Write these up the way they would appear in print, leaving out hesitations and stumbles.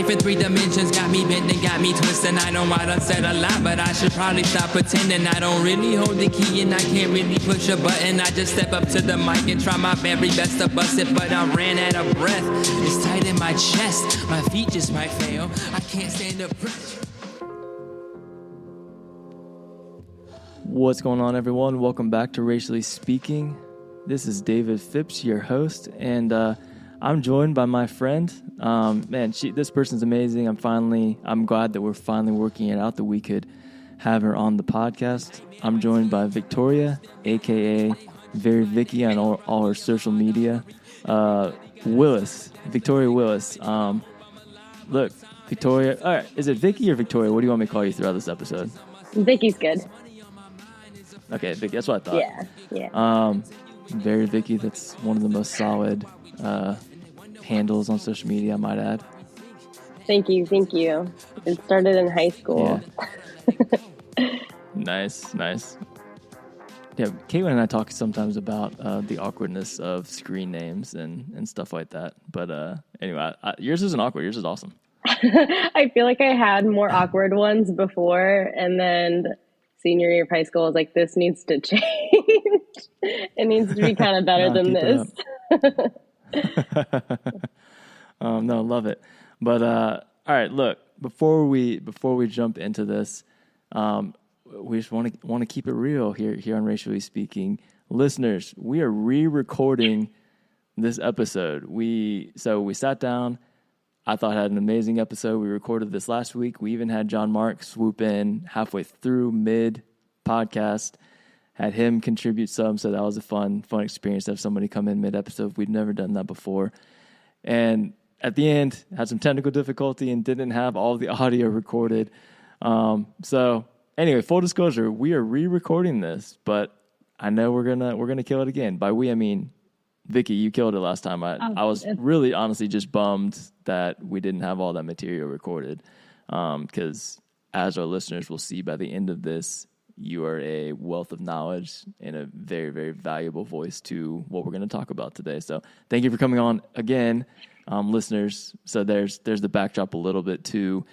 life in 3 dimensions got me bent and got me twisted. I know I done said a lot, but I should probably stop pretending. I don't really hold the key and I can't really push a button. I just step up to the mic and try my very best to bust it, but I ran out of breath. It's tight in my chest, my feet just might fail. I can't stand the pressure. What's going on, everyone? Welcome back to Racially Speaking. This is David Phipps, your host, and I'm joined by my friend. This person's amazing. I'm glad that we're finally working it out that we could have her on the podcast. I'm joined by Victoria, aka Very Vicky on all her social media. Victoria Willis. Look, Victoria. All right, is it Vicky or Victoria? What do you want me to call you throughout this episode? Vicky's good. Okay, Vicky, that's what I thought. Yeah. Very Vicky, that's one of the most solid handles on social media, I might add. Thank you. It started in high school. Yeah. Nice. Yeah, Caitlin and I talk sometimes about the awkwardness of screen names and stuff like that. But anyway, yours isn't awkward. Yours is awesome. I feel like I had more awkward ones before, and then senior year of high school, I was like, this needs to change. It needs to be kind of better than this. No, love it. But all right, look, before we jump into this, we just want to keep it real here on Racially Speaking. Listeners, we are re-recording this episode. We sat down. I thought I had an amazing episode. We recorded this last week. We even had John Mark swoop in halfway through mid-podcast, had him contribute some, so that was a fun experience to have somebody come in mid-episode. We'd never done that before. And at the end, had some technical difficulty and didn't have all the audio recorded. So anyway, full disclosure, we are re-recording this, but I know we're gonna kill it again. By we, I mean Vicky, you killed it last time. I was really honestly just bummed that we didn't have all that material recorded, because as our listeners will see by the end of this, you are a wealth of knowledge and a very, very valuable voice to what we're going to talk about today. So thank you for coming on again, listeners. So there's the backdrop a little bit too.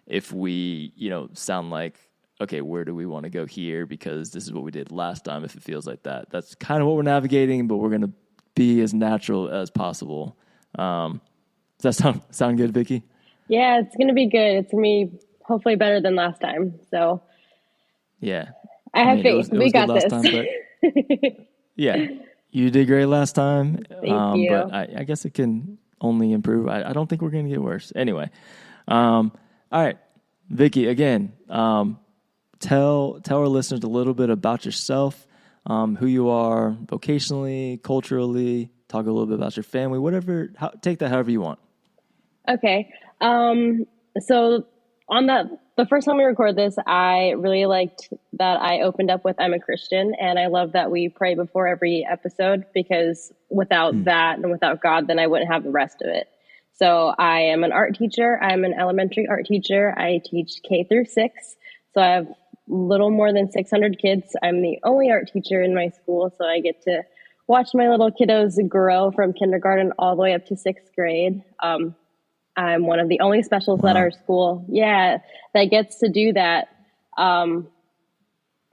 If we, sound like, okay, where do we want to go here? Because this is what we did last time. If it feels like that, that's kind of what we're navigating, but we're going to be as natural as possible. Does that sound good, Vicky? Yeah, it's going to be good. It's going to be hopefully better than last time. So yeah, I have faith. We got this. Time, but yeah, you did great last time. Thank you. But I guess it can only improve. I don't think we're going to get worse. Anyway, all right, Vicky, again, tell our listeners a little bit about yourself. Who you are vocationally, culturally, talk a little bit about your family, take that however you want. Okay. So on the first time we recorded this, I really liked that I opened up with, I'm a Christian, and I love that we pray before every episode, because without that and without God, then I wouldn't have the rest of it. So I am an art teacher. I'm an elementary art teacher. I teach K through 6. So I have little more than 600 kids. I'm the only art teacher in my school, so I get to watch my little kiddos grow from kindergarten all the way up to 6th grade. I'm one of the only specials at our school, that gets to do that. I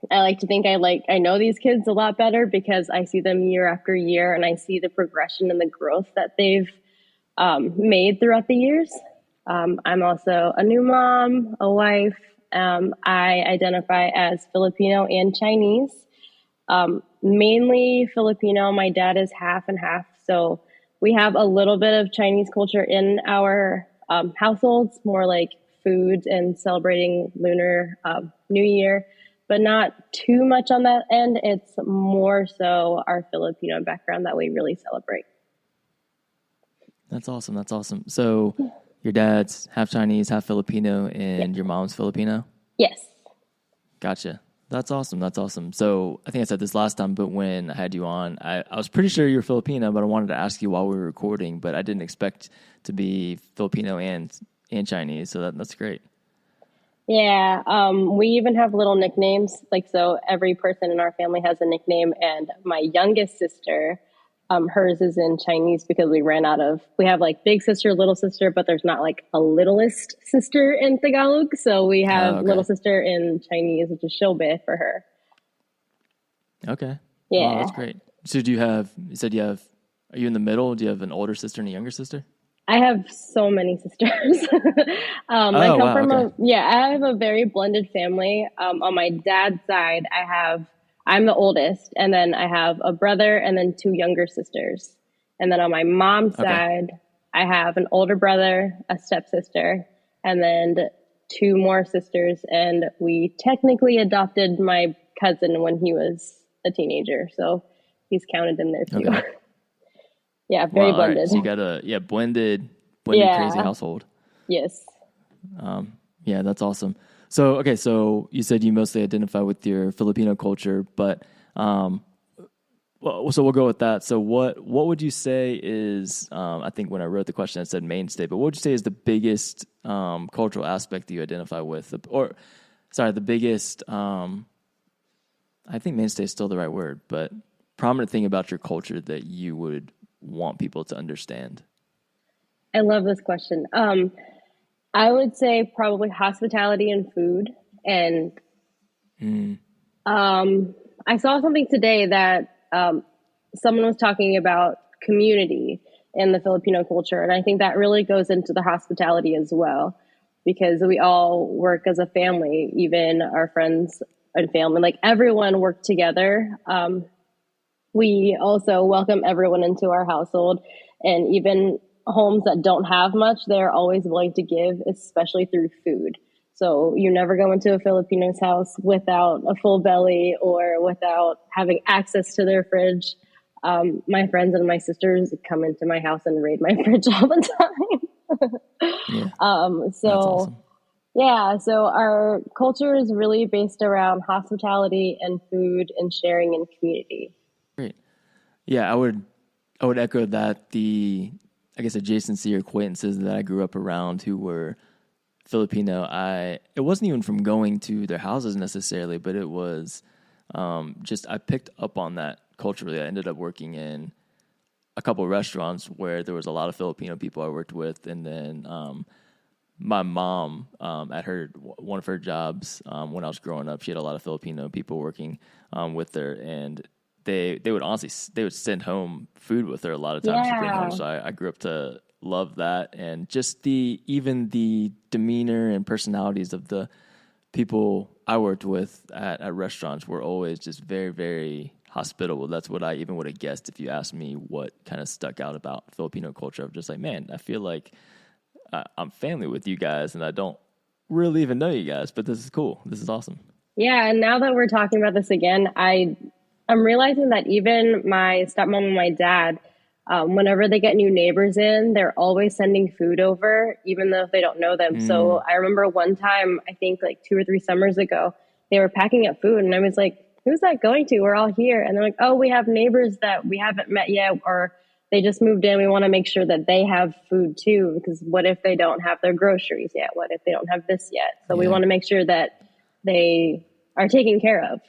like to think I know these kids a lot better because I see them year after year, and I see the progression and the growth that they've made throughout the years. I'm also a new mom, a wife. I identify as Filipino and Chinese, mainly Filipino. My dad is half and half. So we have a little bit of Chinese culture in our households, more like food and celebrating Lunar New Year, but not too much on that end. It's more so our Filipino background that we really celebrate. That's awesome. So your dad's half Chinese, half Filipino, and your mom's Filipino? Yes. Gotcha. That's awesome. So I think I said this last time, but when I had you on, I was pretty sure you were Filipino, but I wanted to ask you while we were recording, but I didn't expect to be Filipino and Chinese, so that's great. Yeah, we even have little nicknames. So every person in our family has a nickname, and my youngest sister, Hers is in Chinese because we have like big sister, little sister, but there's not like a littlest sister in Tagalog. So we have Okay. little sister in Chinese, which is Shobe for her. Okay. Yeah. Wow, that's great. So are you in the middle? Do you have an older sister and a younger sister? I have so many sisters. I have a very blended family. On my dad's side, I'm the oldest, and then I have a brother and then two younger sisters. And then on my mom's side, I have an older brother, a stepsister, and then two more sisters. And we technically adopted my cousin when he was a teenager. So he's counted in there too. Okay. Yeah, very blended. Right. So you got a blended Yeah. crazy household. Yes. Yeah, that's awesome. So you said you mostly identify with your Filipino culture, but so we'll go with that. So what would you say is, I think when I wrote the question, I said mainstay, but what would you say is the biggest cultural aspect that you identify with? The biggest, I think mainstay is still the right word, but prominent thing about your culture that you would want people to understand? I love this question. I would say probably hospitality and food. And I saw something today that someone was talking about community in the Filipino culture. And I think that really goes into the hospitality as well, because we all work as a family, even our friends and family, like everyone worked together. We also welcome everyone into our household, and even homes that don't have much, they're always willing to give, especially through food. So you never go into a Filipino's house without a full belly or without having access to their fridge. My friends and my sisters come into my house and raid my fridge all the time. Yeah, that's awesome. Yeah, so our culture is really based around hospitality and food and sharing and community. Great. Yeah, I would echo that. The, I guess, adjacency or acquaintances that I grew up around who were Filipino, it wasn't even from going to their houses necessarily, but it was just I picked up on that culturally. I ended up working in a couple of restaurants where there was a lot of Filipino people I worked with, and then my mom at one of her jobs when I was growing up, she had a lot of Filipino people working with her, and they would send home food with her a lot of times to bring home. So I grew up to love that, and just even the demeanor and personalities of the people I worked with at restaurants were always just very, very hospitable. That's what I even would have guessed if you asked me what kind of stuck out about Filipino culture. I'm just like, man, I feel like I'm family with you guys, and I don't really even know you guys, but this is cool. This is awesome. Yeah, and now that we're talking about this again, I'm realizing that even my stepmom and my dad, whenever they get new neighbors in, they're always sending food over, even though they don't know them. So I remember one time, I think like 2 or 3 summers ago, they were packing up food, and I was like, who's that going to? We're all here. And they're like, oh, we have neighbors that we haven't met yet, or they just moved in. We want to make sure that they have food too, because what if they don't have their groceries yet? What if they don't have this yet? So we want to make sure that they are taken care of.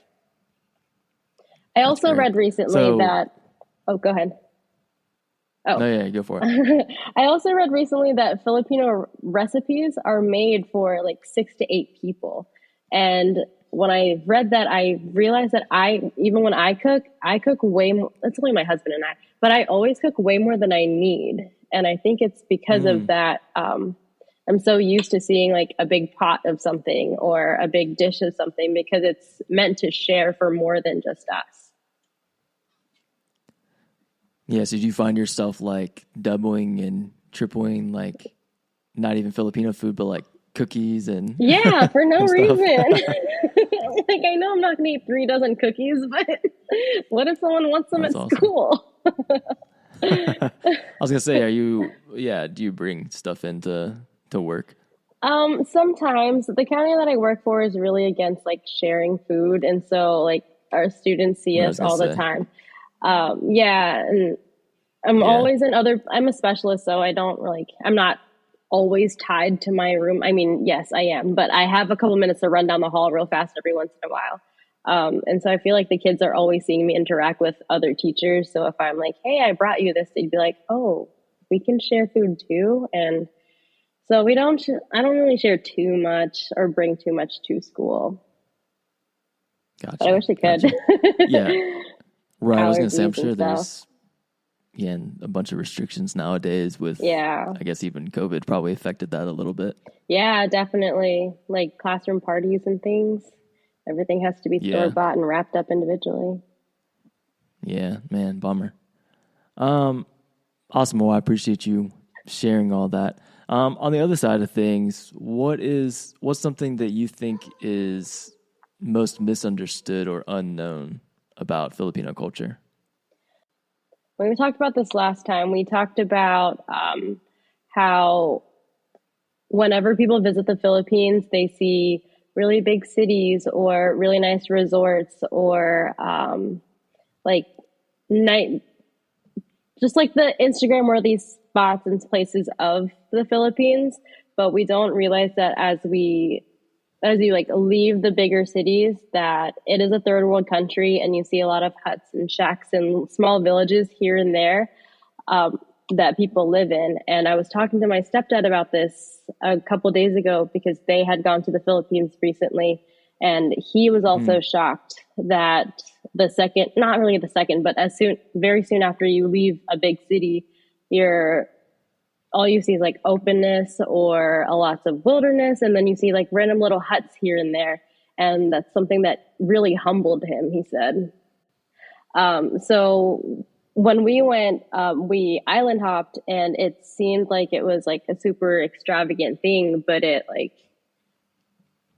I also read recently that, oh, go ahead. Oh, no, yeah, go for it. I also read recently that Filipino recipes are made for like 6 to 8 people. And when I read that, I realized that even when I cook way more. It's only my husband and I, but I always cook way more than I need. And I think it's because of that. I'm so used to seeing like a big pot of something or a big dish of something, because it's meant to share for more than just us. Yeah, so did you find yourself like doubling and tripling, like not even Filipino food, but like cookies and yeah, for no reason. Like, I know I'm not going to eat 3 dozen cookies, but what if someone wants them at school? I was gonna say, do you bring stuff into work? Sometimes. The county that I work for is really against like sharing food, and so like our students see us all the time. And I'm always I'm a specialist, so I'm not always tied to my room. I mean, yes, I am, but I have a couple minutes to run down the hall real fast every once in a while. And so I feel like the kids are always seeing me interact with other teachers. So if I'm like, hey, I brought you this, they'd be like, oh, we can share food too. And so I don't really share too much or bring too much to school. Gotcha. But I wish I could. Yeah. Right. I was going to say, I'm Allergies sure and there's, stuff. and a bunch of restrictions nowadays with, Yeah. I guess even COVID probably affected that a little bit. Yeah, definitely. Like classroom parties and things. Everything has to be Yeah. store-bought and wrapped up individually. Yeah, man, bummer. Awesome. Well, I appreciate you sharing all that. On the other side of things, what's something that you think is most misunderstood or unknown about Filipino culture? When we talked about this last time, we talked about how whenever people visit the Philippines, they see really big cities or really nice resorts or like night, just like the Instagram worthy spots and places of the Philippines. But we don't realize that as you like leave the bigger cities, that it is a third world country, and you see a lot of huts and shacks and small villages here and there that people live in. And I was talking to my stepdad about this a couple days ago because they had gone to the Philippines recently, and he was also shocked that not really the second, but very soon after you leave a big city, all you see is like openness or lots of wilderness. And then you see like random little huts here and there. And that's something that really humbled him, he said. So when we went, we island hopped, and it seemed like it was like a super extravagant thing, but it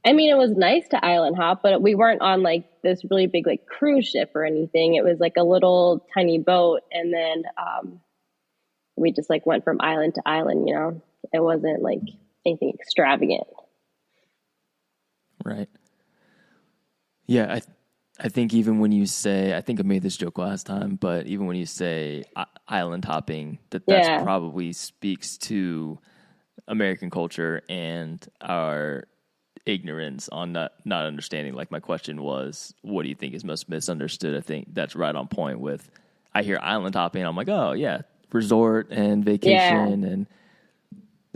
was nice to island hop, but we weren't on like this really big like cruise ship or anything. It was like a little tiny boat. And then, we just like went from island to island, it wasn't like anything extravagant. Right. Yeah. I think even when you say, I think I made this joke last time, but even when you say island hopping, that's probably speaks to American culture and our ignorance on not understanding. Like my question was, what do you think is most misunderstood? I think that's right on point with, I hear island hopping, I'm like, oh yeah, resort and vacation and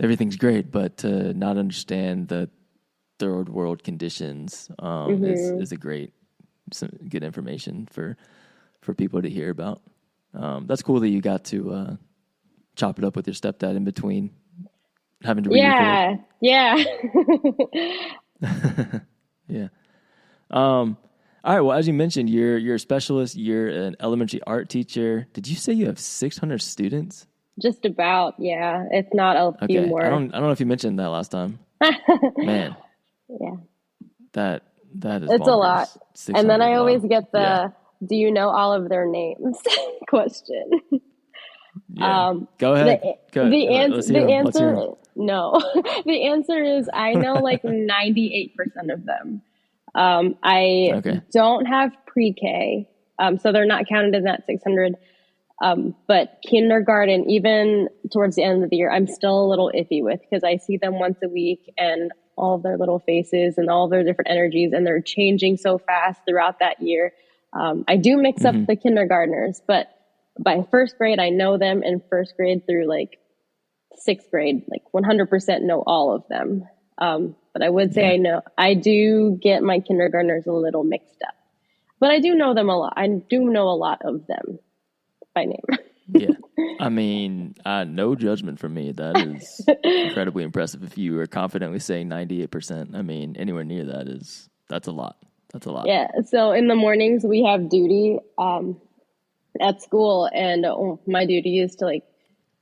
everything's great, but to not understand the third world conditions is some good information for people to hear about. That's cool that you got to chop it up with your stepdad in between having to re-record. Yeah. Yeah. All right. Well, as you mentioned, you're a specialist. You're an elementary art teacher. Did you say you have 600 students? Just about. Yeah. It's not a few more. I don't know if you mentioned that last time. Man. Yeah. That is. It's bonkers. A lot. And then I always get the, do you know all of their names question. Yeah. Go ahead. The answer, no. The answer is I know like 98% of them. I don't have pre-K, so they're not counted in that 600. But kindergarten, even towards the end of the year, I'm still a little iffy with, because I see them once a week and all of their little faces and all their different energies, and they're changing so fast throughout that year. I do mix up the kindergartners, but by first grade, I know them, and first grade through like sixth grade, like 100% know all of them. But I would say I do get my kindergartners a little mixed up, but I do know them a lot. I do know a lot of them by name. Yeah. I mean, no judgment from me. That is incredibly impressive. If you are confidently saying 98%, I mean, anywhere near that's a lot. That's a lot. Yeah. So in the mornings we have duty, at school, and my duty is to like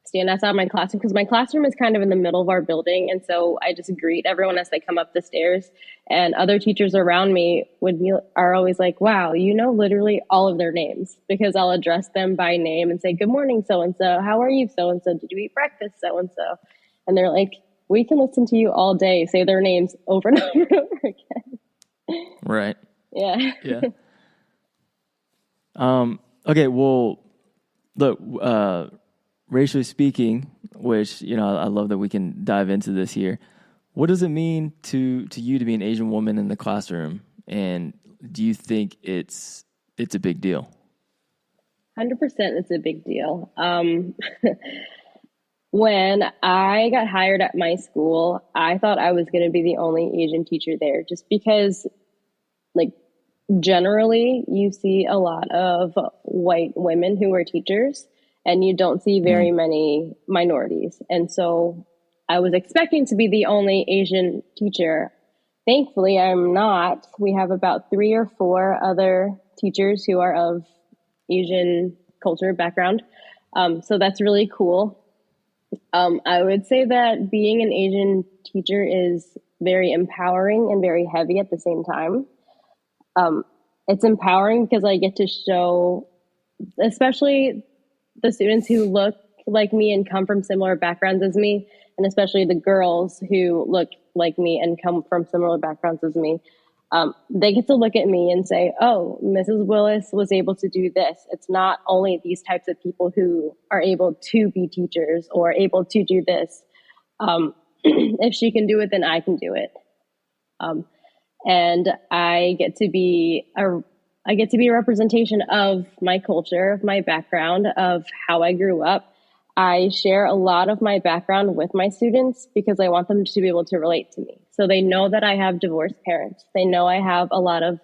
stand outside my classroom, because my classroom is kind of in the middle of our building. And so I just greet everyone as they come up the stairs, and other teachers around me are always like, wow, you know, literally all of their names, because I'll address them by name and say, good morning, so-and-so. How are you? So-and-so. Did you eat breakfast? So-and-so. And they're like, we can listen to you all day, say their names over and over and over again. Right. Yeah. Yeah. Okay. Well, look, racially speaking, which, you know, I love that we can dive into this here. What does it mean to you to be an Asian woman in the classroom? And do you think it's a big deal? 100% it's a big deal. When I got hired at my school, I thought I was going to be the only Asian teacher there, just because, like, generally you see a lot of white women who are teachers and you don't see very many minorities. And so I was expecting to be the only Asian teacher. Thankfully, I'm not. We have about 3 or 4 other teachers who are of Asian culture background. So that's really cool. I would say that being an Asian teacher is very empowering and very heavy at the same time. It's empowering because I get to show, especially the students who look like me and come from similar backgrounds as me, and especially the girls who look like me and come from similar backgrounds as me. They get to look at me and say, oh, Mrs. Willis was able to do this. It's not only these types of people who are able to be teachers or able to do this. If she can do it, then I can do it. And I get to be a representation of my culture, of my background, of how I grew up. I share a lot of my background with my students because I want them to be able to relate to me. So they know that I have divorced parents. They know I have a lot of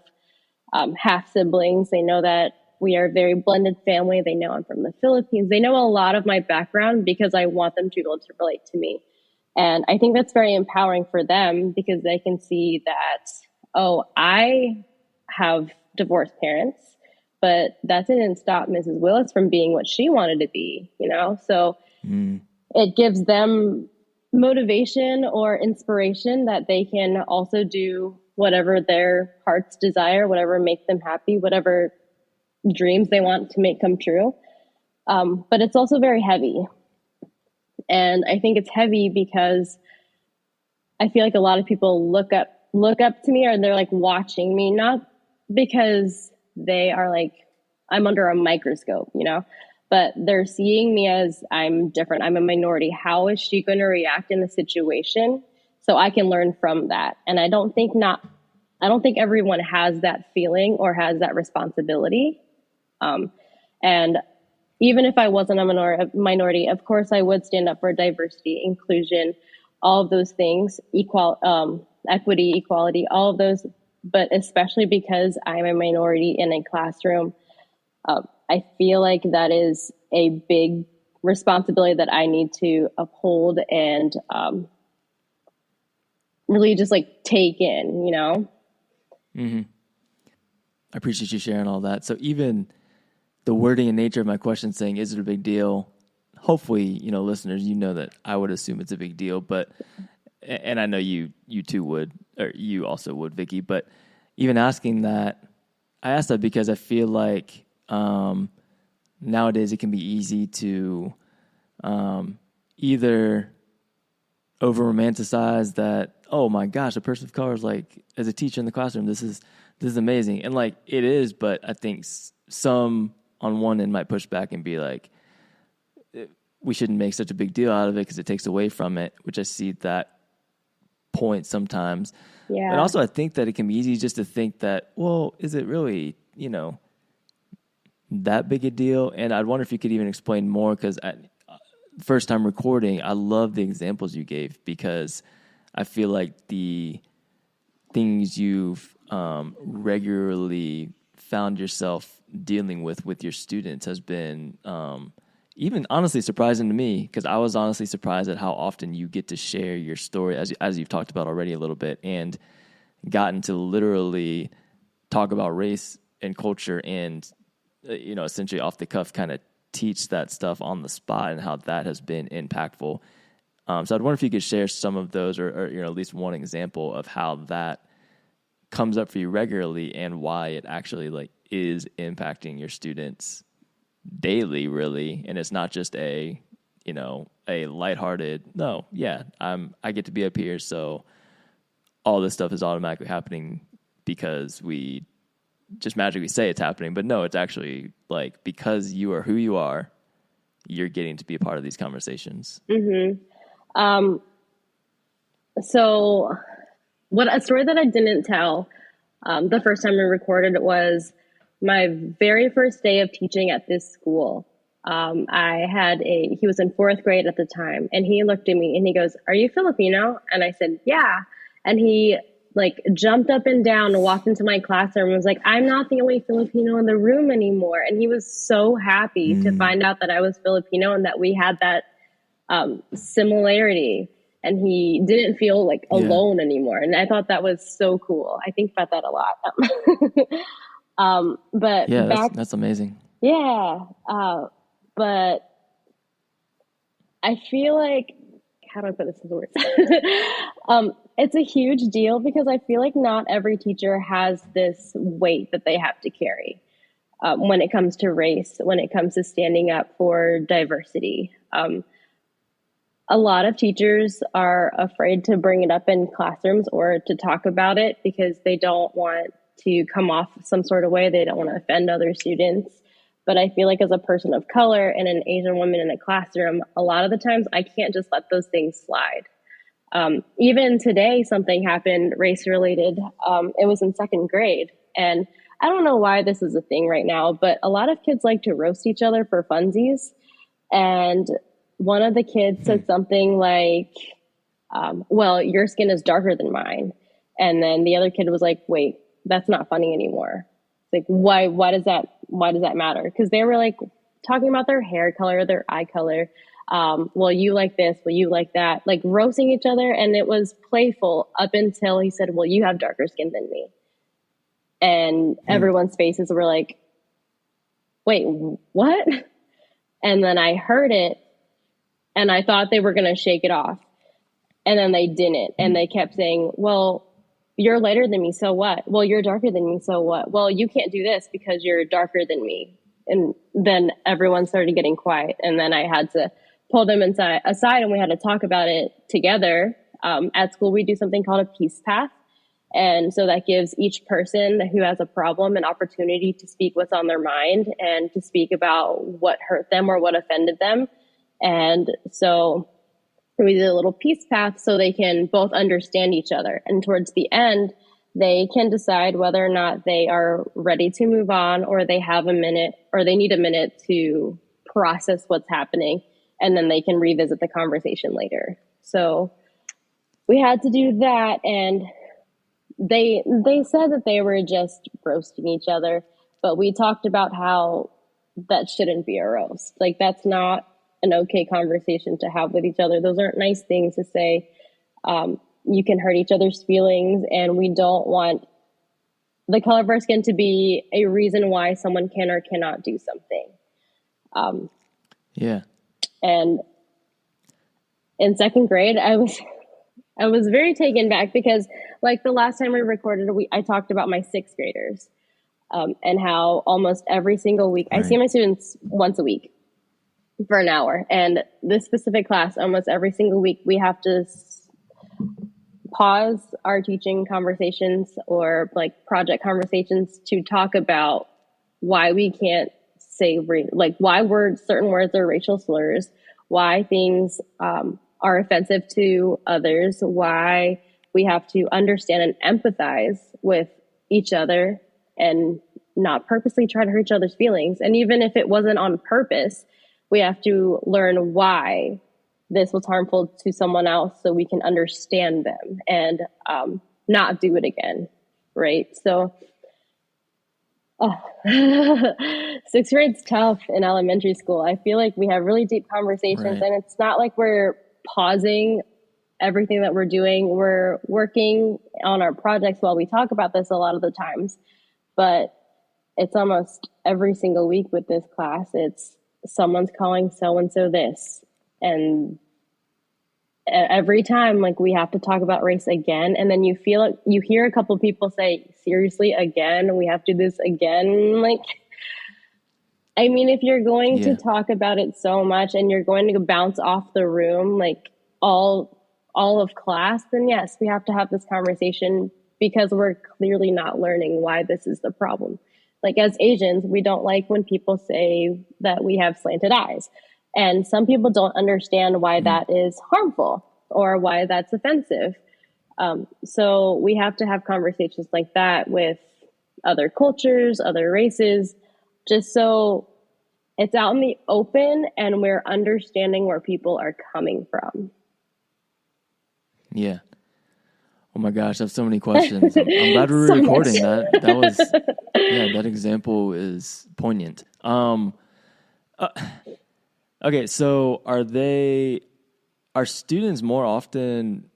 half siblings. They know that we are a very blended family. They know I'm from the Philippines. They know a lot of my background because I want them to be able to relate to me. And I think that's very empowering for them because they can see that, oh, I have divorced parents, but that didn't stop Mrs. Willis from being what she wanted to be, you know? So it gives them motivation or inspiration that they can also do whatever their hearts desire, whatever makes them happy, whatever dreams they want to make come true. But it's also very heavy. And I think it's heavy because I feel like a lot of people look up to me, or they're like watching me, not because they are like, I'm under a microscope, you know, but they're seeing me as I'm different. I'm a minority. How is she going to react in the situation? So I can learn from that. And I don't think everyone has that feeling or has that responsibility. And even if I wasn't a minority, of course I would stand up for diversity, inclusion, all of those things, equity, equality, all of those. But especially because I'm a minority in a classroom, I feel like that is a big responsibility that I need to uphold and really just like take in, you know? Mm-hmm. I appreciate you sharing all that. So even the wording and nature of my question saying, is it a big deal? Hopefully, you know, listeners, you know that I would assume it's a big deal, but, and I know you too would, or you also would, Vicky, but even asking that, I ask that because I feel like nowadays it can be easy to either over romanticize that, oh my gosh, a person of color is like, as a teacher in the classroom, this is amazing. And like it is, but I think some on one end might push back and be like, we shouldn't make such a big deal out of it because it takes away from it, which I see that point sometimes. Yeah. But also I think that it can be easy just to think that, well, is it really, you know, that big a deal? And I'd wonder if you could even explain more, because first time recording, I love the examples you gave, because I feel like the things you've regularly found yourself dealing with your students has been even honestly surprising to me, because I was honestly surprised at how often you get to share your story, as you've talked about already a little bit, and gotten to literally talk about race and culture and, you know, essentially off the cuff kind of teach that stuff on the spot, and how that has been impactful. So I'd wonder if you could share some of those, or you know, at least one example of how that comes up for you regularly and why it actually like is impacting your students daily, really. And it's not just a, you know, a lighthearted, no, yeah, I get to be up here, so all this stuff is automatically happening because we just magically say it's happening. But no, it's actually like, because you are who you are, you're getting to be a part of these conversations. Mm-hmm. So a story that I didn't tell The first time we recorded it was my very first day of teaching at this school. He was in fourth grade at the time, and he looked at me and he goes, "Are you Filipino?" And I said, "Yeah." And he like jumped up and down and walked into my classroom and was like, "I'm not the only Filipino in the room anymore." And he was so happy to find out that I was Filipino and that we had that similarity. And he didn't feel like alone anymore. And I thought that was so cool. I think about that a lot. But yeah, that's amazing. Yeah. But I feel like, how do I put this into words? It's a huge deal because I feel like not every teacher has this weight that they have to carry when it comes to race, when it comes to standing up for diversity. A lot of teachers are afraid to bring it up in classrooms or to talk about it because they don't want to come off some sort of way. They don't want to offend other students. But I feel like as a person of color and an Asian woman in a classroom, a lot of the times I can't just let those things slide. Even today, something happened race related. It was in second grade. And I don't know why this is a thing right now, but a lot of kids like to roast each other for funsies. And one of the kids said something like, well, your skin is darker than mine. And then the other kid was like, wait, that's not funny anymore. Like, why does that matter? Because they were like talking about their hair color, their eye color. Well, you like this, well, you like that, like roasting each other. And it was playful up until he said, well, you have darker skin than me. And everyone's faces were like, wait, what? And then I heard it and I thought they were going to shake it off. And then they didn't. And they kept saying, well, you're lighter than me, so what? Well, you're darker than me, so what? Well, you can't do this because you're darker than me. And then everyone started getting quiet. And then I had to pull them aside and we had to talk about it together. At school, we do something called a peace path. And so that gives each person who has a problem an opportunity to speak what's on their mind and to speak about what hurt them or what offended them. And so we did a little peace path so they can both understand each other. And towards the end, they can decide whether or not they are ready to move on or they have a minute or they need a minute to process what's happening. And then they can revisit the conversation later. So we had to do that. And they said that they were just roasting each other. But we talked about how that shouldn't be a roast. Like, that's not an okay conversation to have with each other. Those aren't nice things to say. You can hurt each other's feelings, and we don't want the color of our skin to be a reason why someone can or cannot do something. And in second grade, I was very taken back because, like, the last time we recorded, I talked about my sixth graders and how almost every single week, I see my students once a week for an hour. And this specific class, almost every single week, we have to pause our teaching conversations or like project conversations to talk about why we can't say, why certain words are racial slurs, why things are offensive to others, why we have to understand and empathize with each other and not purposely try to hurt each other's feelings. And even if it wasn't on purpose, we have to learn why this was harmful to someone else so we can understand them and not do it again, right? So sixth grade's tough in elementary school. I feel like we have really deep conversations and it's not like we're pausing everything that we're doing. We're working on our projects while we talk about this a lot of the times, but it's almost every single week with this class. It's someone's calling so-and-so this. And every time, like, we have to talk about race again. And then you hear a couple people say, seriously, again, we have to do this again. Like, I mean, if you're going to talk about it so much and you're going to bounce off the room, like all of class, then yes, we have to have this conversation because we're clearly not learning why this is the problem. Like, as Asians, we don't like when people say that we have slanted eyes. And some people don't understand why that is harmful or why that's offensive. So we have to have conversations like that with other cultures, other races, just so it's out in the open and we're understanding where people are coming from. Yeah. Oh my gosh, I have so many questions. I'm glad we're So recording much. that. Was that example is poignant. Okay, so are students more often,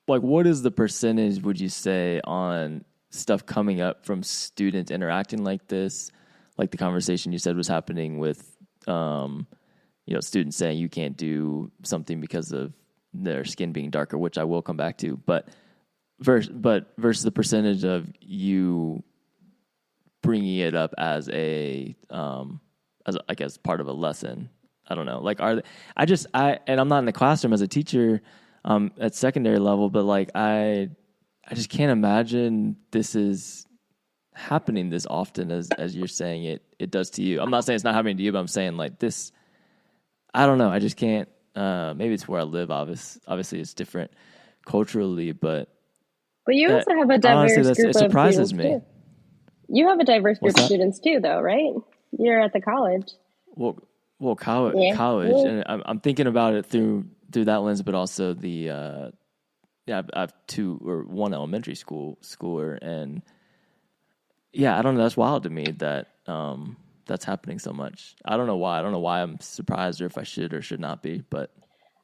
like, what is the percentage, would you say, on stuff coming up from students interacting like this? Like the conversation you said was happening with, students saying you can't do something because of their skin being darker, which I will come back to, but versus the percentage of you bringing it up as I guess part of a lesson. I don't know. Like, and I'm not in the classroom as a teacher at secondary level, but like I just can't imagine this is happening this often as you're saying it does to you. I'm not saying it's not happening to you, but I'm saying like this. I don't know. I just can't. Maybe it's where I live. Obviously, it's different culturally, but you also have a diverse group it surprises of me. students too. You have a diverse group What's of that? students too, though, right? You're at the college. Well, college, and I'm thinking about it through that lens, but also the I have one elementary schooler, and I don't know. That's wild to me that that's happening so much. I don't know why. I don't know why I'm surprised, or if I should or should not be. But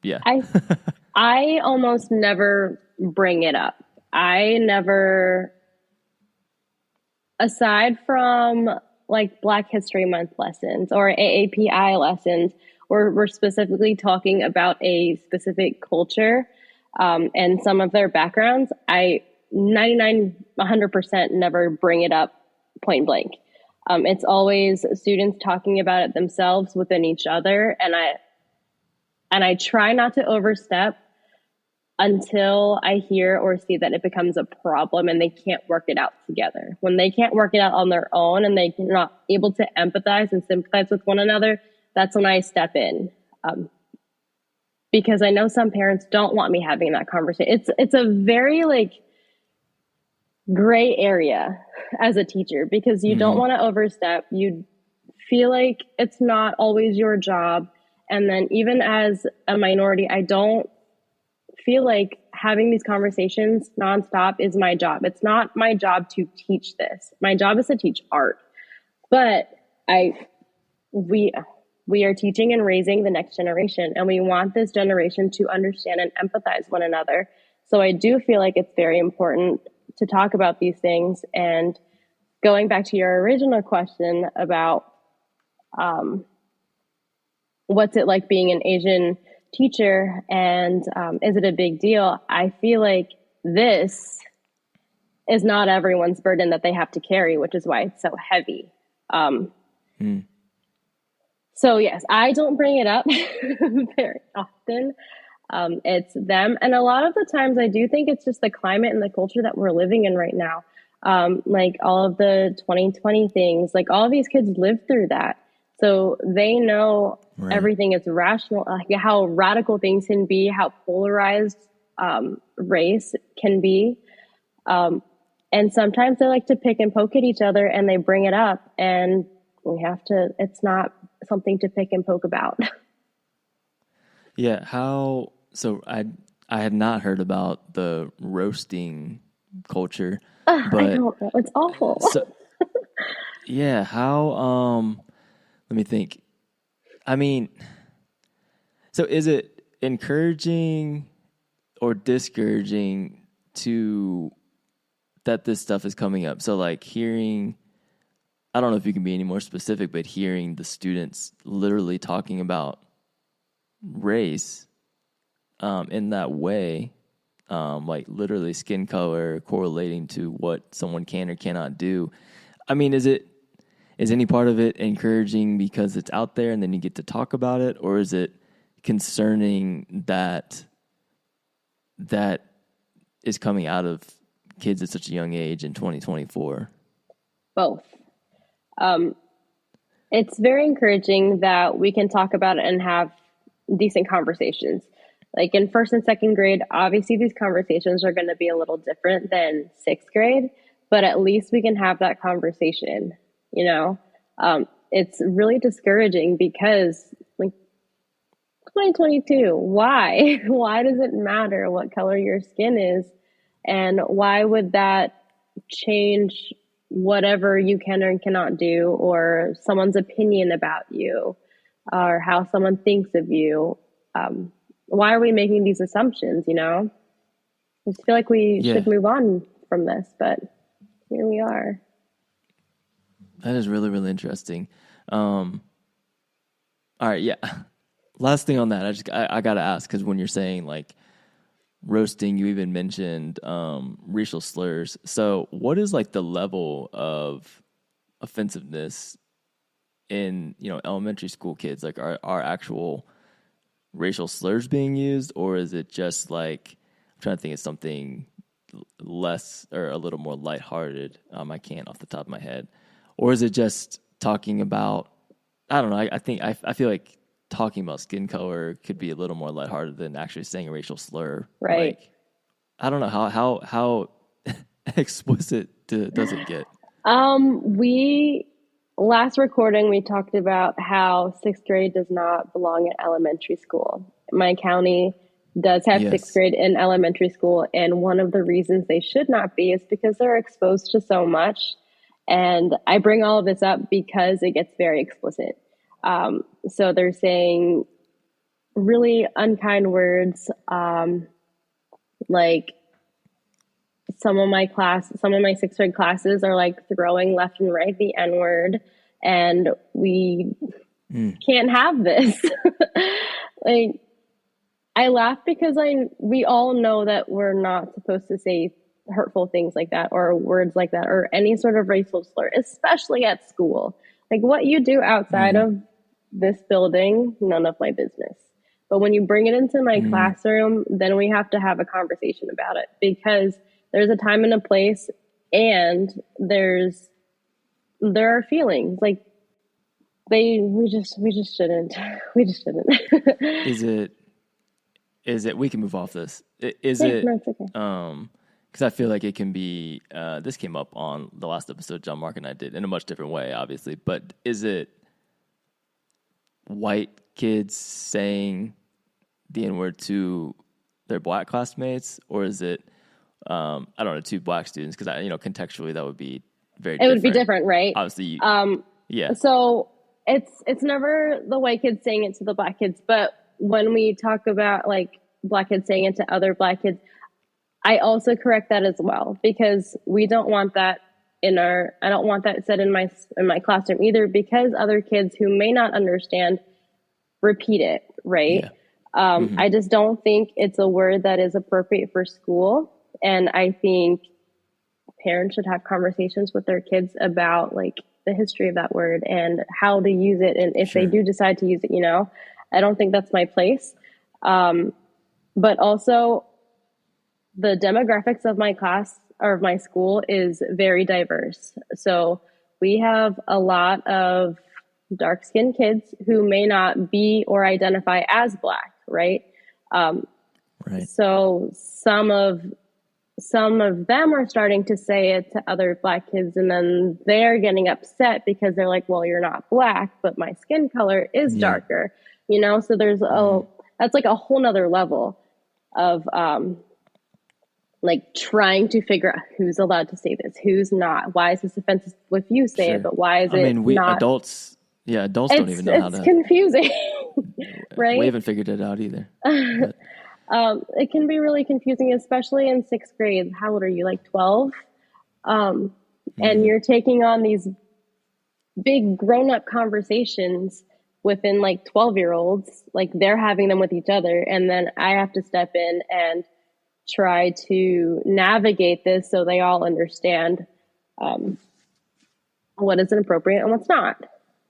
yeah, I almost never bring it up. I never, aside from like Black History Month lessons or AAPI lessons, where we're specifically talking about a specific culture and some of their backgrounds, I 100% never bring it up point blank. It's always students talking about it themselves within each other, and I try not to overstep until I hear or see that it becomes a problem and they can't work it out together. When they can't work it out on their own and they're not able to empathize and sympathize with one another, that's when I step in. Because I know some parents don't want me having that conversation. It's a very like gray area as a teacher, because you don't want to overstep. You feel like it's not always your job. And then even as a minority, I don't feel like having these conversations nonstop is my job. It's not my job to teach this. My job is to teach art. But we are teaching and raising the next generation, and we want this generation to understand and empathize one another. So I do feel like it's very important to talk about these things. And going back to your original question about what's it like being an Asian teacher, and is it a big deal? I feel like this is not everyone's burden that they have to carry, which is why it's so heavy. So yes, I don't bring it up very often. It's them. And a lot of the times I do think it's just the climate and the culture that we're living in right now. Like all of the 2020 things, like all of these kids lived through that. So they know everything is rational, like how radical things can be, how polarized race can be. And sometimes they like to pick and poke at each other and they bring it up, and it's not something to pick and poke about. Yeah. So I had not heard about the roasting culture, but I don't know. It's awful. So, yeah. How, let me think. I mean, so is it encouraging or discouraging that this stuff is coming up? So like I don't know if you can be any more specific, but hearing the students literally talking about race in that way, like literally skin color correlating to what someone can or cannot do. I mean, is any part of it encouraging because it's out there and then you get to talk about it, or is it concerning that is coming out of kids at such a young age in 2024? Both. It's very encouraging that we can talk about it and have decent conversations. Like in first and second grade, obviously these conversations are going to be a little different than sixth grade, but at least we can have that conversation, you know? It's really discouraging because like 2022, why? Why does it matter what color your skin is? And why would that change whatever you can or cannot do, or someone's opinion about you, or how someone thinks of you? Why are we making these assumptions, you know? I just feel like we should move on from this, but here we are. That is really, really interesting. All right, yeah. Last thing on that, I got to ask, because when you're saying like roasting, you even mentioned racial slurs. So what is like the level of offensiveness in, you know, elementary school kids? Like are actual racial slurs being used, or is it just like, I'm trying to think of something less or a little more lighthearted? I can't off the top of my head. Or is it just talking about, I don't know, I feel like talking about skin color could be a little more lighthearted than actually saying a racial slur. Right. Like, I don't know how explicit does it get? We last recording, we talked about how sixth grade does not belong in elementary school. My county does have sixth grade in elementary school. And one of the reasons they should not be is because they're exposed to so much. And I bring all of this up because it gets very explicit. So they're saying really unkind words, like some of my sixth grade classes are like throwing left and right the N-word, and we can't have this. Like, I laugh because we all know that we're not supposed to say hurtful things like that or words like that or any sort of racial slur, especially at school. Like, what you do outside of this building, none of my business. But when you bring it into my classroom, then we have to have a conversation about it, because there's a time and a place, and there are feelings. Like, we just shouldn't. We just shouldn't. Is it, we can move off this. No, it's okay. Because I feel like it can be, this came up on the last episode John Mark and I did in a much different way, obviously, but is it white kids saying the N-word to their black classmates, or is it, I don't know, two black students? Because, contextually that would be very different. It would be different, right? Obviously, yeah. So it's never the white kids saying it to the black kids, but when we talk about like black kids saying it to other black kids, I also correct that as well, because we don't want that I don't want that said in my classroom either, because other kids who may not understand repeat it, right? Yeah. I just don't think it's a word that is appropriate for school. And I think parents should have conversations with their kids about like the history of that word and how to use it. And if they do decide to use it, I don't think that's my place. But also the demographics of my class or of my school is very diverse. So we have a lot of dark-skinned kids who may not be or identify as black, right? Right. So some of them are starting to say it to other black kids, and then they're getting upset because they're like, well, you're not black, but my skin color is darker, So there's that's like a whole nother level of, like trying to figure out who's allowed to say this, who's not. Why is this offensive if you say it, but why is it not? Adults don't even know how to. It's confusing, right? We haven't figured it out either. It can be really confusing, especially in sixth grade. How old are you? Like 12? And you're taking on these big grown-up conversations within like 12-year-olds. Like they're having them with each other. And then I have to step in and try to navigate this so they all understand what is inappropriate and what's not.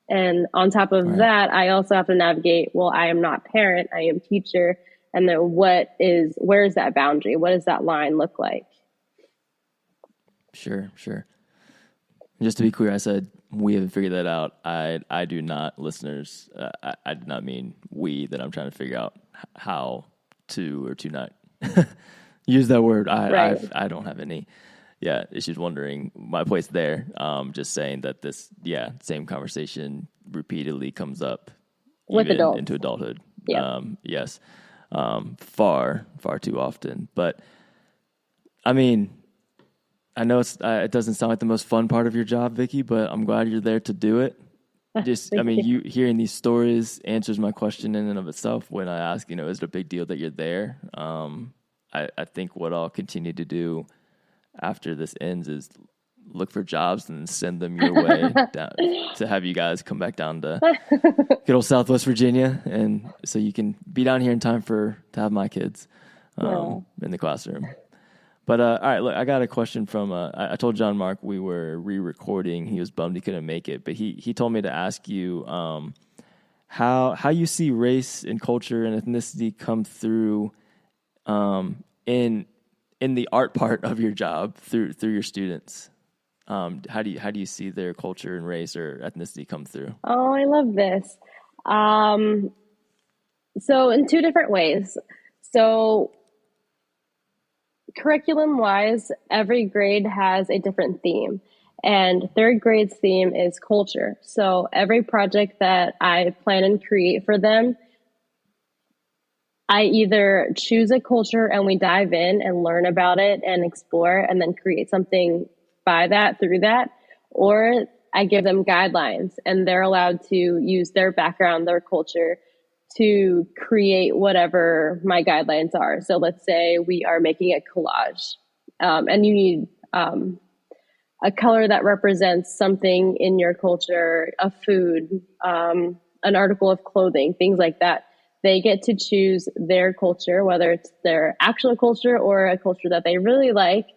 And on top of that, I also have to navigate, well, I am not parent, I am teacher. And then where is that boundary? What does that line look like? Sure. Just to be clear, I said we haven't figured that out. I do not, listeners, I did not mean we, that I'm trying to figure out how to or to not use that word. Right. I don't have any issues wondering my place there. Just saying that this same conversation repeatedly comes up With even adults. into adulthood. Yeah. Yes. Far too often. But I mean, I know it doesn't sound like the most fun part of your job, Vicky, but I'm glad you're there to do it. Just, you hearing these stories answers my question in and of itself when I ask, is it a big deal that you're there? I think what I'll continue to do after this ends is look for jobs and send them your way down, to have you guys come back down to good old Southwest Virginia, and so you can be down here in time to have my kids in the classroom. But all right, look, I got a question from. I told John Mark we were re-recording. He was bummed he couldn't make it, but he told me to ask you how you see race and culture and ethnicity come through in the art part of your job through your students. How do you see their culture and race or ethnicity come through? Oh, I love this. So in two different ways. So curriculum wise, every grade has a different theme, and third grade's theme is culture. So every project that I plan and create for them, I either choose a culture and we dive in and learn about it and explore and then create something through that, or I give them guidelines and they're allowed to use their background, their culture to create whatever my guidelines are. So let's say we are making a collage and you need a color that represents something in your culture, a food, an article of clothing, things like that. They get to choose their culture, whether it's their actual culture or a culture that they really like,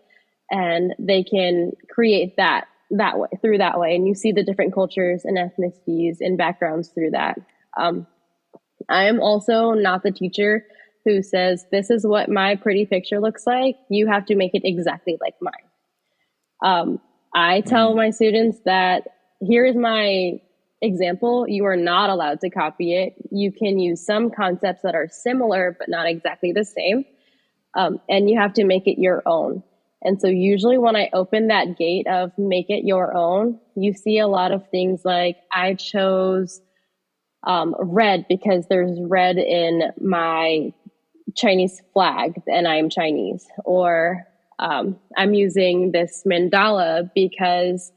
and they can create that way. And you see the different cultures and ethnicities and backgrounds through that. I am also not the teacher who says, this is what my pretty picture looks like. You have to make it exactly like mine. I tell my students that here is my example. You are not allowed to copy it. You can use some concepts that are similar, but not exactly the same. And you have to make it your own. And so usually when I open that gate of make it your own, you see a lot of things like I chose red because there's red in my Chinese flag and I'm Chinese, or I'm using this mandala because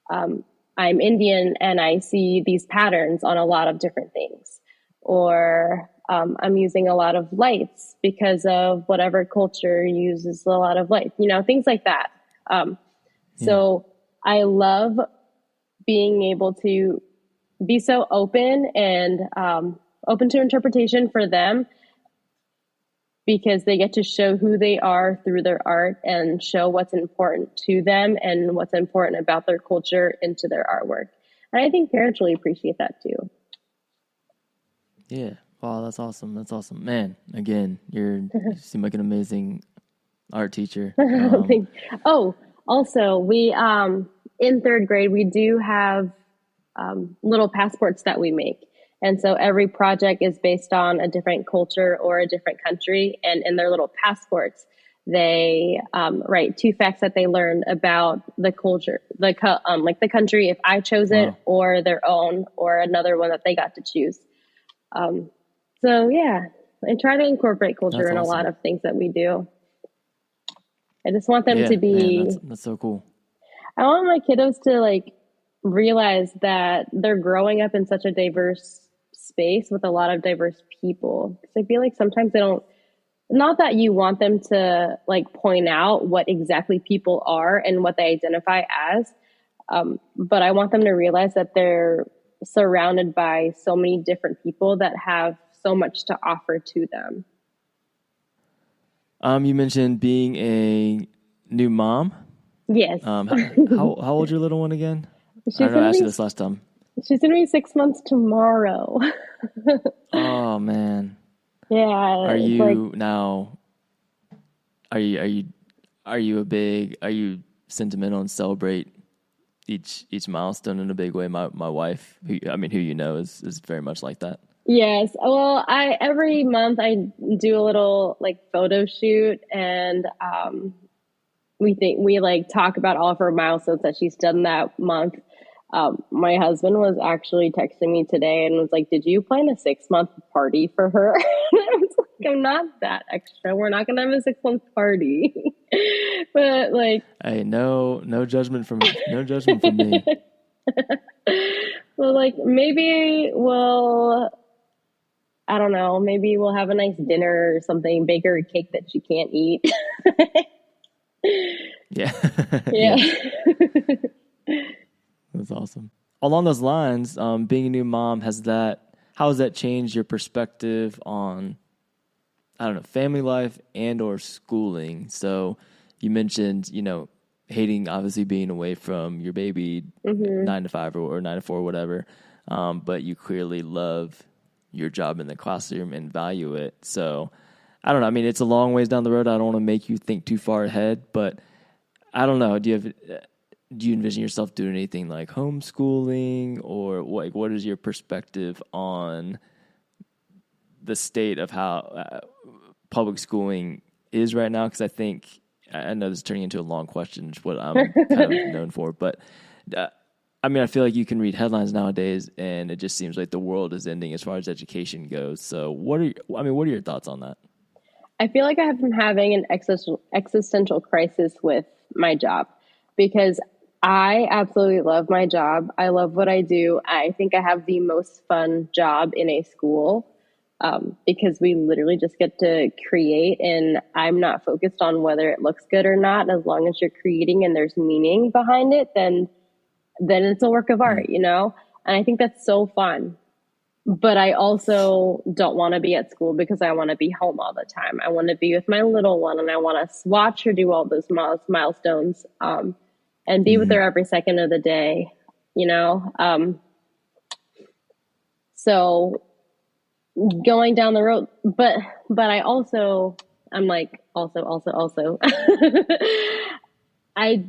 I'm Indian and I see these patterns on a lot of different things, or I'm using a lot of lights because of whatever culture uses a lot of light, things like that. So I love being able to be so open and open to interpretation for them, because they get to show who they are through their art and show what's important to them and what's important about their culture into their artwork. And I think parents really appreciate that too. Yeah. Wow, that's awesome. That's awesome. Man, again, you seem like an amazing art teacher. Also, we in third grade, we do have little passports that we make. And so every project is based on a different culture or a different country. And in their little passports, they write 2 facts that they learned about the culture, like the country, if I chose it, or their own, or another one that they got to choose. So yeah, I try to incorporate culture in a lot of things that we do. I just want them to be. Man, that's so cool. I want my kiddos to realize that they're growing up in such a diverse space with a lot of diverse people. Because I feel like sometimes they don't. Not that you want them to point out what exactly people are and what they identify as, but I want them to realize that they're surrounded by so many different people that have so much to offer to them. You mentioned being a new mom. Yes. How old's your little one again? I asked you this last time. She's going to be 6 months tomorrow. Oh man. Yeah. Are you now? Are you sentimental and celebrate each milestone in a big way? My wife, who you know, is very much like that. Yes. Well, I every month I do a little like photo shoot, and we like talk about all of her milestones that she's done that month. My husband was actually texting me today and was like, "Did you plan a 6-month party for her?" And I was like, "I'm not that extra. We're not gonna have a 6-month party." But like, Hey, no judgment from me. well, like maybe we'll, I don't know, maybe we'll have a nice dinner or something, bake her a cake that she can't eat. Yeah. Yeah. That's awesome. Along those lines, being a new mom, how has that changed your perspective on, I don't know, family life and or schooling? So you mentioned, hating obviously being away from your baby 9 to 5 or 9 to 4, whatever. But you clearly love your job in the classroom and value it. So I don't know. I mean, it's a long ways down the road. I don't want to make you think too far ahead, but I don't know. Do you envision yourself doing anything like homeschooling, or what is your perspective on the state of how public schooling is right now? Because I know this is turning into a long question, which is what I'm kind of known for, but I mean, I feel like you can read headlines nowadays and it just seems like the world is ending as far as education goes. So what are your thoughts on that? I feel like I have been having an existential crisis with my job, because I absolutely love my job. I love what I do. I think I have the most fun job in a school, because we literally just get to create, and I'm not focused on whether it looks good or not. As long as you're creating and there's meaning behind it, then it's a work of art, And I think that's so fun. But I also don't want to be at school because I want to be home all the time. I want to be with my little one, and I want to watch her do all those milestones, and be with her every second of the day, So going down the road, but I'm like, also, I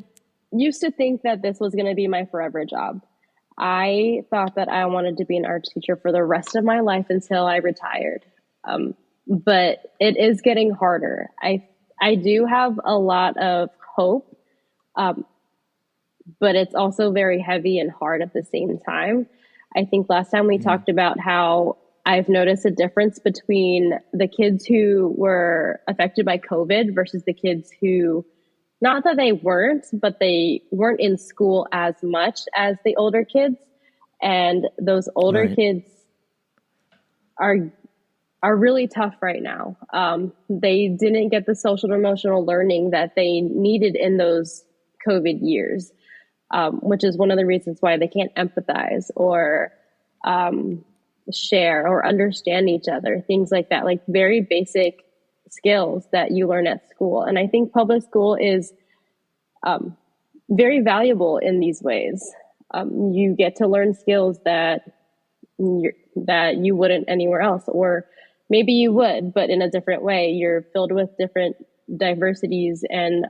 used to think that this was going to be my forever job. I thought that I wanted to be an art teacher for the rest of my life until I retired. But it is getting harder. I do have a lot of hope, but it's also very heavy and hard at the same time. I think last time we talked about how I've noticed a difference between the kids who were affected by COVID versus the kids who, not that they weren't, but they weren't in school as much as the older kids. And those older kids are really tough right now. They didn't get the social and emotional learning that they needed in those COVID years, which is one of the reasons why they can't empathize or share or understand each other, things like that, like very basic skills that you learn at school. And I think public school is very valuable in these ways. You get to learn skills that you wouldn't anywhere else, or maybe you would, but in a different way. You're filled with different diversities and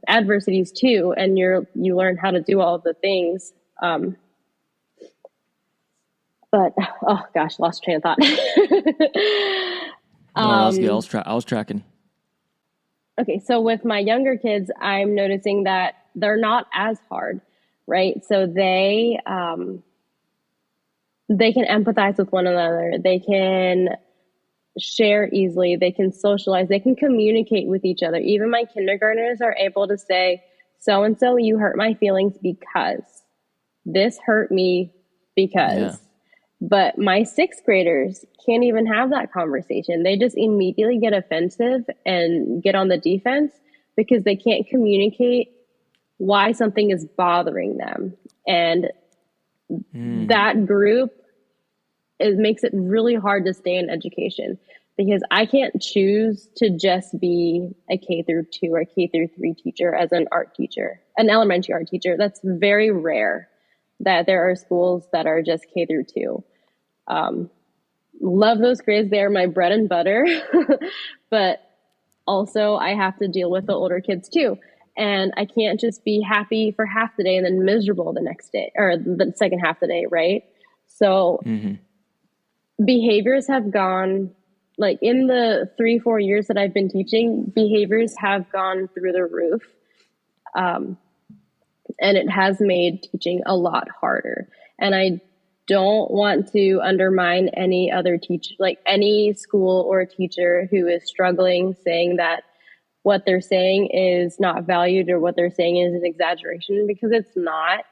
adversities too, and you learn how to do all of the things. But oh gosh, lost train of thought. No, that's good. I was tracking. Okay, so with my younger kids, I'm noticing that they're not as hard, right? So they can empathize with one another. They can share easily. They can socialize. They can communicate with each other. Even my kindergartners are able to say, so-and-so, you hurt my feelings because this hurt me because. Yeah. But my 6th graders can't even have that conversation. They just immediately get offensive and get on the defense because they can't communicate why something is bothering them. And that group, it makes it really hard to stay in education, because I can't choose to just be a K-2 or K-3 teacher as an art teacher, an elementary art teacher. That's very rare that there are schools that are just K-2. Love those grades. They're my bread and butter, but also I have to deal with the older kids too. And I can't just be happy for half the day and then miserable the next day or the second half of the day. Right. So behaviors have gone, like in the 3-4 years that I've been teaching, behaviors have gone through the roof. And it has made teaching a lot harder. And I don't want to undermine any other teacher, like any school or teacher who is struggling, saying that what they're saying is not valued or what they're saying is an exaggeration, because it's not.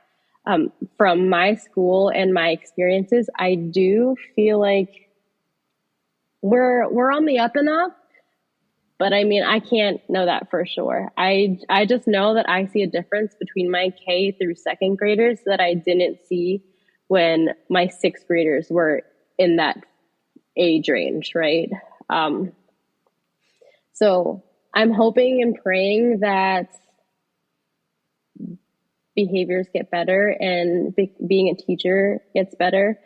From my school and my experiences, I do feel like we're on the up and up. But I mean, I can't know that for sure. I just know that I see a difference between my K through second graders that I didn't see when my sixth graders were in that age range, right? So I'm hoping and praying that behaviors get better and being a teacher gets better.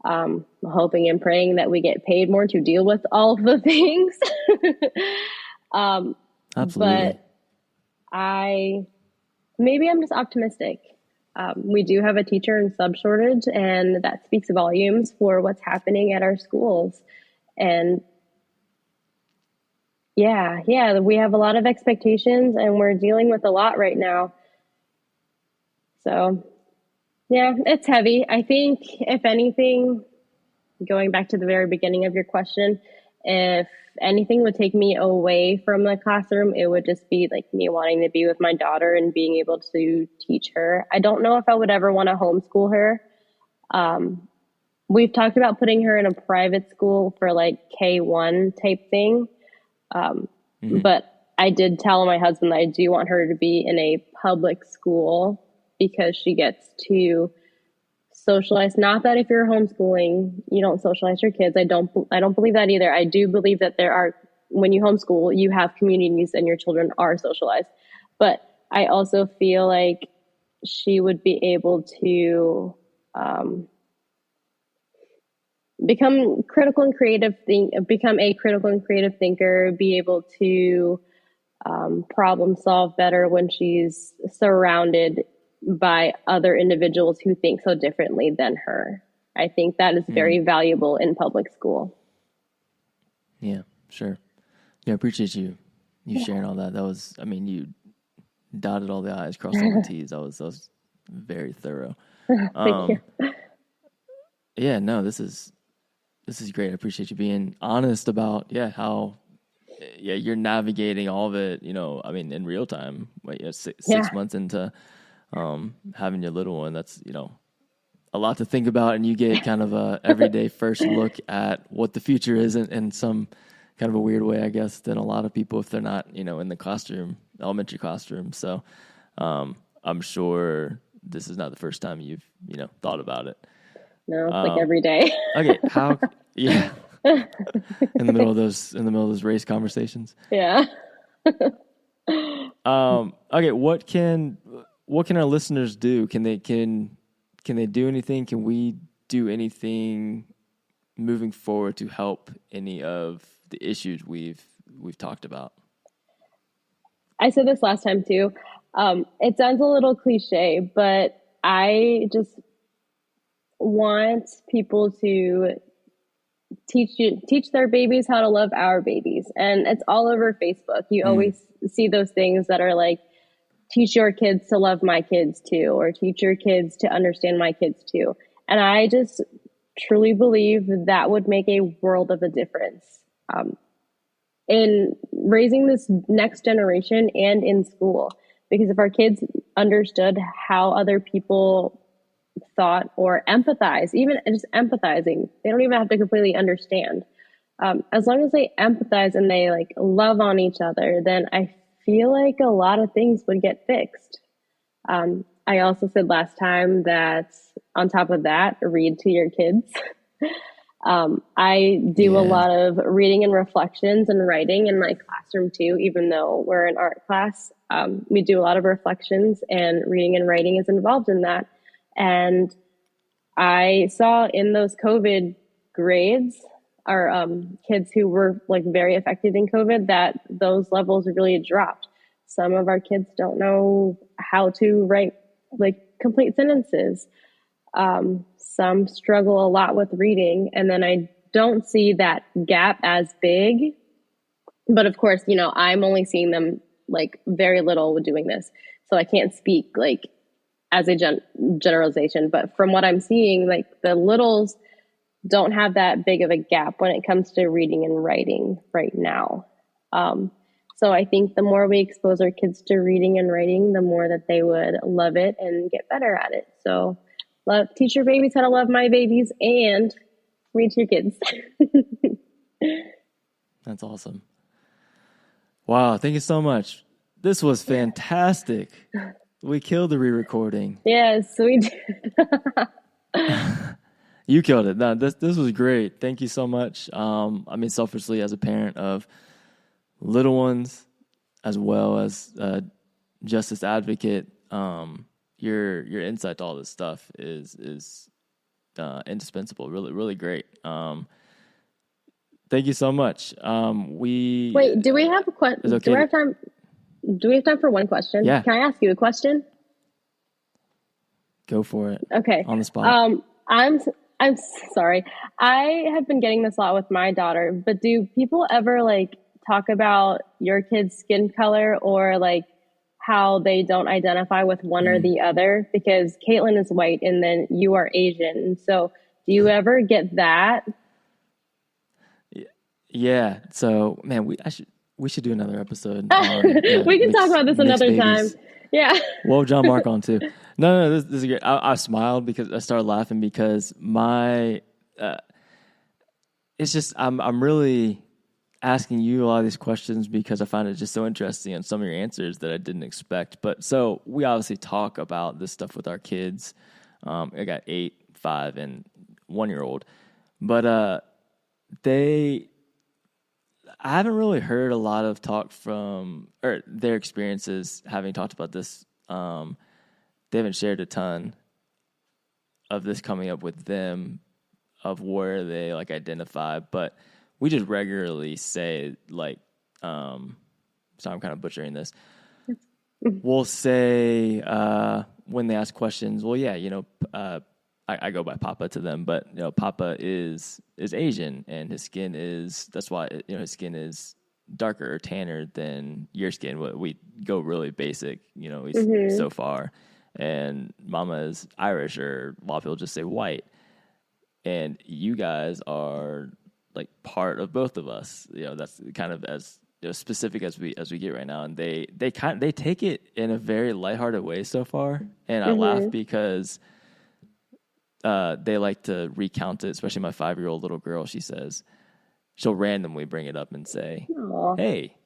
I'm hoping and praying that we get paid more to deal with all of the things. Absolutely. But maybe I'm just optimistic. We do have a teacher and sub shortage, and that speaks volumes for what's happening at our schools. And yeah, we have a lot of expectations, and we're dealing with a lot right now. So yeah, it's heavy. I think if anything, going back to the very beginning of your question, if anything would take me away from the classroom, it would just be like me wanting to be with my daughter and being able to teach her. I don't know if I would ever want to homeschool her. We've talked about putting her in a private school for like K1 type thing. But I did tell my husband that I do want her to be in a public school because she gets to socialize. Not that if you're homeschooling, you don't socialize your kids. I don't believe that either. I do believe that when you homeschool, you have communities and your children are socialized. But I also feel like she would be able to become a critical and creative thinker, be able to problem solve better when she's surrounded by other individuals who think so differently than her. I think that is very valuable in public school. Yeah, sure. Yeah, I appreciate you sharing all that. That was, I mean, you dotted all the I's, crossed all the T's. That was very thorough. Thank you. Yeah, no, this is great. I appreciate you being honest about how you're navigating all of it. I mean, in real time. Six months into having your little one, that's a lot to think about, and you get kind of a everyday first look at what the future is in some kind of a weird way, I guess, than a lot of people if they're not in the classroom, elementary classroom. So I'm sure this is not the first time you've thought about it. No, it's like every day. Okay, in the middle of those race conversations. Yeah. Okay, what can our listeners do? Can they do anything? Can we do anything moving forward to help any of the issues we've talked about? I said this last time too. It sounds a little cliche, but I just want people to teach their babies how to love our babies. And it's all over Facebook. You always see those things that are like, teach your kids to love my kids too, or teach your kids to understand my kids too. And I just truly believe that would make a world of a difference in raising this next generation and in school. Because if our kids understood how other people thought or empathize, even just empathizing, they don't even have to completely understand. As long as they empathize and they like love on each other, then I feel like a lot of things would get fixed. I also said last time that on top of that, read to your kids. I do a lot of reading and reflections and writing in my classroom too, even though we're an art class. We do a lot of reflections, and reading and writing is involved in that. And I saw in those COVID grades, our kids who were like very affected in COVID, that those levels really dropped. Some of our kids don't know how to write like complete sentences. Some struggle a lot with reading. And then I don't see that gap as big. But of course, you know, I'm only seeing them like very little doing this. So I can't speak like as a generalization, but from what I'm seeing, like the littles don't have that big of a gap when it comes to reading and writing right now. So I think the more we expose our kids to reading and writing, the more that they would love it and get better at it. So teach your babies how to love my babies and read to your kids. That's awesome. Wow, thank you so much. This was fantastic. We killed the re-recording. Yes, we did. You killed it. No, this was great. Thank you so much. I mean, selfishly, as a parent of little ones, as well as justice advocate, your insight to all this stuff is indispensable. Really, really great. Thank you so much. Wait, do we have a question? Okay. Do we have time for one question? Yeah. Can I ask you a question? Go for it. Okay. On the spot. I'm sorry. I have been getting this a lot with my daughter, but do people ever like talk about your kid's skin color or like how they don't identify with one or the other? Because Caitlin is white and then you are Asian. So do you ever get that? Yeah. So, man, we should do another episode. On, we can talk about this another time. Yeah. Well, John Mark on too. No, this is great. I smiled because I started laughing because it's just I'm really asking you a lot of these questions because I find it just so interesting and some of your answers that I didn't expect. But so we obviously talk about this stuff with our kids. I got 8, 5, and 1-year-old, but I haven't really heard a lot of talk from or their experiences having talked about this. They haven't shared a ton of this coming up with them of where they like identify, but we just regularly say like, so I'm kind of butchering this. We'll say when they ask questions, well, yeah, you know, I go by Papa to them, but you know, Papa is Asian, and his skin that's why you know his skin is darker or tanner than your skin. We go really basic, you know, so far. And Mama is Irish, or a lot of people just say white. And you guys are like part of both of us. You know, that's kind of as specific as we get right now. And they take it in a very lighthearted way so far. And I laugh because they like to recount it, especially my 5-year-old little girl. She says she'll randomly bring it up and say, Aww. "Hey,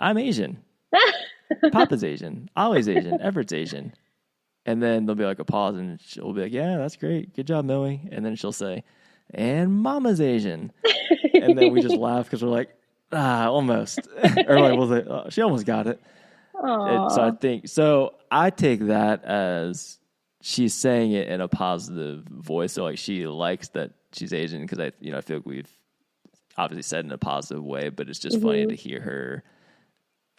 I'm Asian. Papa's Asian. Ollie's Asian. Everett's Asian." And then there'll be like a pause, and she'll be like, "Yeah, that's great. Good job, Millie." And then she'll say, "And Mama's Asian." And then we just laugh because we're like, almost. Or like we'll say, "Oh, she almost got it." So I take that as she's saying it in a positive voice. So like she likes that she's Asian because I feel like we've obviously said it in a positive way, but it's just funny to hear her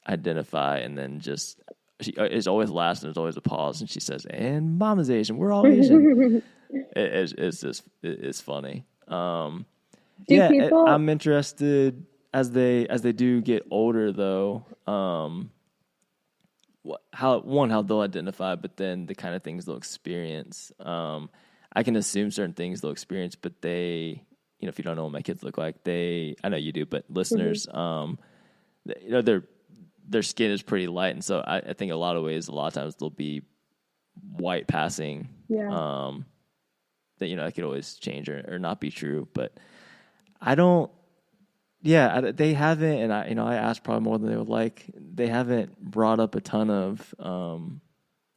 identify and then just she is always last and there's always a pause and she says, "And Mama's Asian. We're all Asian." It's funny. I'm interested as they do get older though. How they'll identify, but then the kind of things they'll experience. I can assume certain things they'll experience, but they, if you don't know what my kids look like, I know you do, but listeners, their skin is pretty light, and so I think a lot of times they'll be white passing. Yeah. That could always change or not be true, but I don't. Yeah, they haven't, and I asked probably more than they would like. They haven't brought up a ton of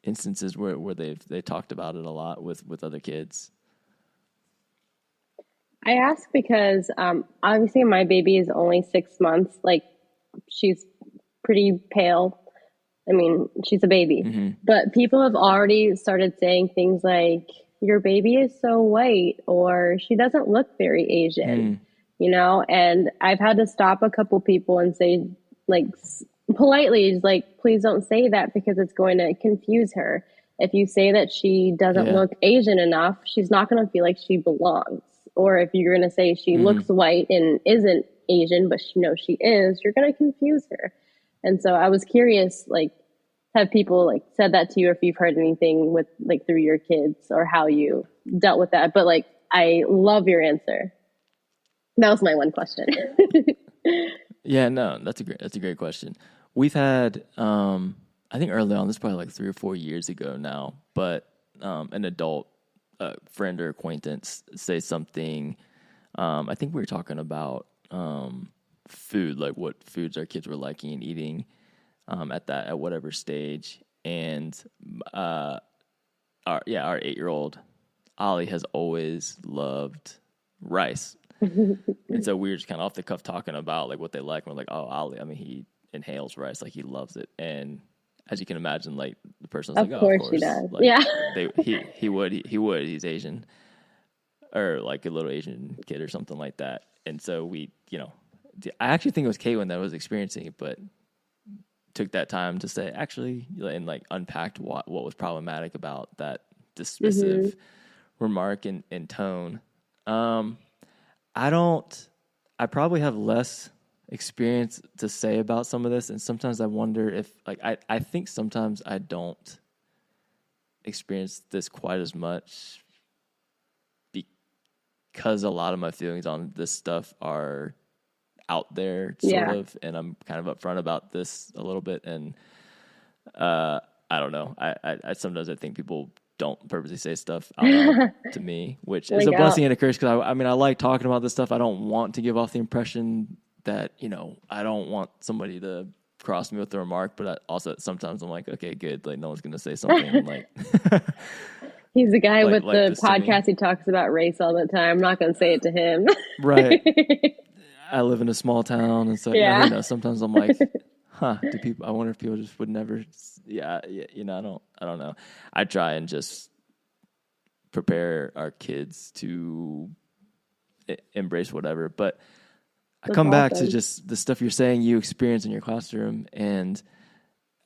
instances where they talked about it a lot with other kids. I ask because obviously my baby is only 6 months. Like she's pretty pale. I mean, she's a baby, but people have already started saying things like, "Your baby is so white," or "She doesn't look very Asian." And I've had to stop a couple people and say, like, politely, like, "Please don't say that because it's going to confuse her. If you say that she doesn't look Asian enough, she's not going to feel like she belongs." or if you're going to say she looks white and isn't Asian, but she is, you're going to confuse her. And so I was curious, like, have people like said that to you, or if you've heard anything with like through your kids, or how you dealt with that? But like, I love your answer. That was my one question. Yeah, no, that's a great question. We've had, I think early on, this is probably like 3 or 4 years ago now, but an adult friend or acquaintance say something. I think we were talking about food, like what foods our kids were liking and eating at whatever stage. And our 8-year-old Ollie has always loved rice. And so we were just kind of off the cuff talking about like what they like. And we're like, oh, Ollie, I mean, he inhales rice, like he loves it. And as you can imagine, like the person's like, oh, of course he does. Like, yeah. He would. He's Asian, or like a little Asian kid or something like that. And so we, I actually think it was Caitlin that was experiencing it, but took that time to say, actually, and like unpacked what was problematic about that dismissive remark and tone. I probably have less experience to say about some of this, and sometimes I wonder if, like, I think sometimes I don't experience this quite as much because a lot of my feelings on this stuff are out there, sort of, and I'm kind of upfront about this a little bit, and I don't know. I sometimes I think people don't purposely say stuff out loud to me, which is a blessing and a curse, because I mean, I like talking about this stuff. I don't want to give off the impression that, I don't want somebody to cross me with the remark, but also sometimes I'm like, okay, good. Like, no one's going to say something like... He's the guy with the podcast. He talks about race all the time. I'm not going to say it to him. Right. I live in a small town, and so sometimes I'm like, I wonder if people just would never... I don't know. I try and just prepare our kids to embrace whatever, but I come back to just the stuff you're saying you experience in your classroom, and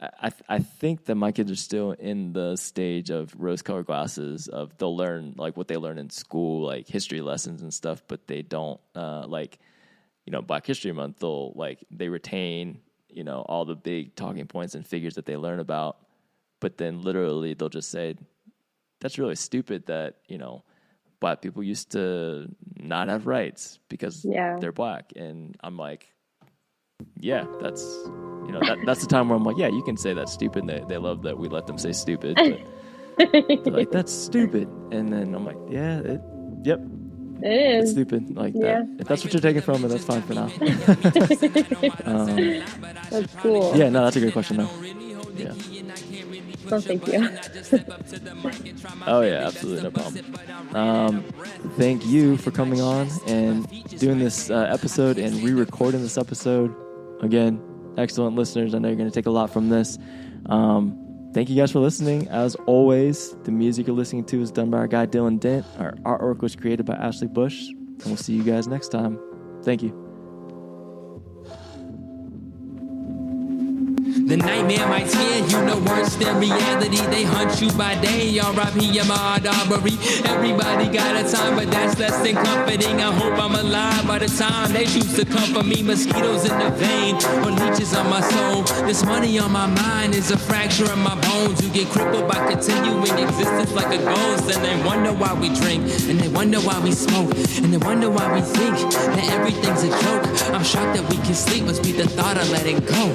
I think that my kids are still in the stage of rose-colored glasses of they'll learn like what they learn in school, like history lessons and stuff, but they don't Black History Month, they retain all the big talking points and figures that they learn about, but then literally they'll just say, that's really stupid that, Black people used to not have rights because they're Black. And I'm like, yeah, that's the time where I'm like, yeah, you can say that's stupid. They love that we let them say stupid, but they're like, that's stupid. And then I'm like, yeah, yep. It is. It's stupid like that. If that's what you're taking from it, that's fine for now. That's cool. Yeah, no, that's a good question though. Yeah. Well, thank you. Oh yeah, absolutely, no problem. Thank you for coming on and doing this episode and re-recording this episode. Again, excellent listeners. I know you're going to take a lot from this. Thank you guys for listening. As always, the music you're listening to is done by our guy Dylan Dent. Our artwork was created by Ashley Bush. And we'll see you guys next time. Thank you. The nightmare might scare you, no worse than reality. They hunt you by day, R.I.P. Ahmaud Arbery. Everybody got a time, but that's less than comforting. I hope I'm alive by the time they choose to comfort me. Mosquitoes in the vein, or leeches on my soul. This money on my mind is a fracture in my bones. You get crippled by continuing existence like a ghost. And they wonder why we drink, and they wonder why we smoke, and they wonder why we think that everything's a joke. I'm shocked that we can sleep, must be the thought of letting go.